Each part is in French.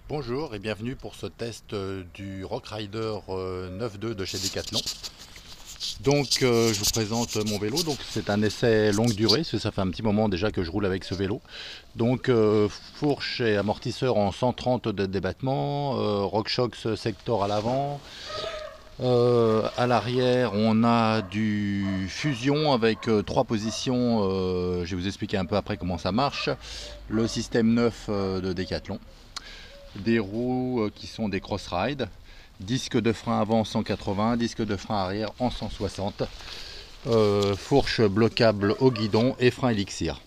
Bonjour et bienvenue pour ce test du Rock Rider 9.2 de chez Decathlon. Donc je vous présente mon vélo. Donc c'est un essai longue durée, parce que ça fait un petit moment déjà que je roule avec ce vélo. Donc fourche et amortisseur en 130 de débattement, RockShox Sector à l'avant. À l'arrière on a du fusion avec 3 positions, je vais vous expliquer un peu après comment ça marche. Le système 9 de Decathlon. Des roues qui sont des cross-ride, disque de frein avant 180, disque de frein arrière en 160, fourche bloquable au guidon et frein Elixir.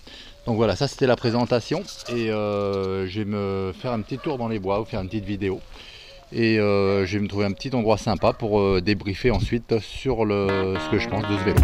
Donc voilà, ça c'était la présentation et je vais me faire un petit tour dans les bois, ou faire une petite vidéo et je vais me trouver un petit endroit sympa pour débriefer ensuite sur ce que je pense de ce vélo.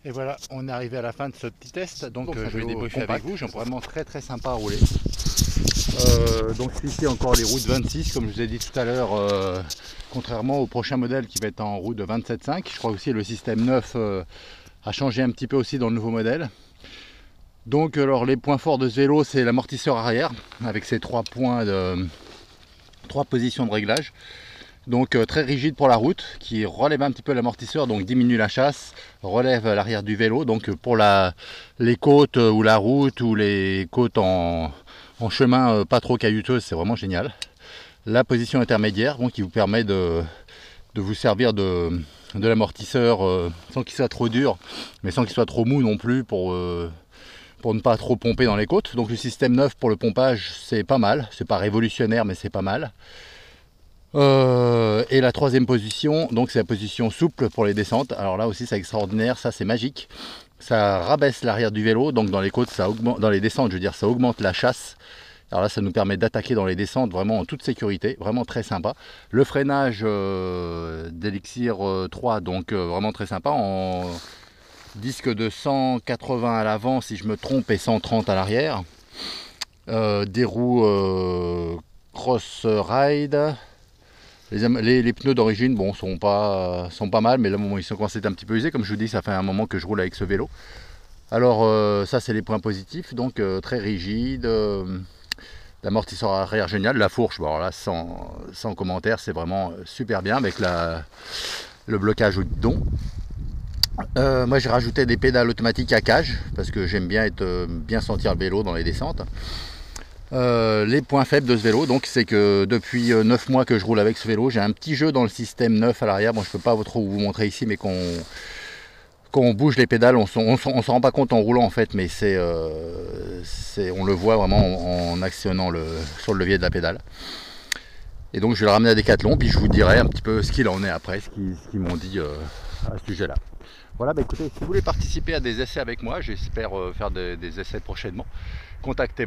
Et voilà, on est arrivé à la fin de ce petit test, donc je vais débriefer avec vous. J'ai vraiment très sympa à rouler. Donc ici encore les roues de 26, comme je vous ai dit tout à l'heure, contrairement au prochain modèle qui va être en roue de 27.5. Je crois aussi le système 9 a changé un petit peu aussi dans le nouveau modèle. Donc alors les points forts de ce vélo, c'est l'amortisseur arrière, avec ses 3 positions de réglage. Donc très rigide pour la route, qui relève un petit peu l'amortisseur, donc diminue la chasse, relève l'arrière du vélo. Donc pour les côtes ou la route ou les côtes en chemin pas trop caillouteux, c'est vraiment génial. La position intermédiaire, bon, qui vous permet de vous servir de l'amortisseur sans qu'il soit trop dur, mais sans qu'il soit trop mou non plus pour ne pas trop pomper dans les côtes. Donc le système 9 pour le pompage, c'est pas mal, c'est pas révolutionnaire mais c'est pas mal. Et la troisième position, donc c'est la position souple pour les descentes. Alors là aussi c'est extraordinaire, ça c'est magique. Ça rabaisse l'arrière du vélo, donc dans les côtes, ça augmente, dans les descentes je veux dire, ça augmente la chasse. Alors là ça nous permet d'attaquer dans les descentes vraiment en toute sécurité, vraiment très sympa. Le freinage d'Elixir 3, donc vraiment très sympa, en disque de 180 à l'avant si je me trompe et 130 à l'arrière. Des roues cross ride. Les pneus d'origine, bon, sont pas mal, mais là ils sont commencés à être un petit peu usés. Comme je vous dis, ça fait un moment que je roule avec ce vélo. Alors ça c'est les points positifs, donc très rigide, l'amortisseur arrière génial, la fourche, bon, alors là sans commentaire, c'est vraiment super bien avec le blocage au guidon. Moi j'ai rajouté des pédales automatiques à cage, parce que j'aime bien bien sentir le vélo dans les descentes. Les points faibles de ce vélo, donc c'est que depuis 9 mois que je roule avec ce vélo, j'ai un petit jeu dans le système 9 à l'arrière. Bon, je peux pas trop vous montrer ici, mais quand on bouge les pédales, on s'en rend pas compte en roulant en fait, mais on le voit vraiment en actionnant sur le levier de la pédale. Et donc je vais le ramener à Decathlon, puis je vous dirai un petit peu ce qu'il en est après, ce qu'ils m'ont dit à ce sujet là. Voilà, bah écoutez, si vous voulez participer à des essais avec moi, j'espère faire des essais prochainement, contactez-moi.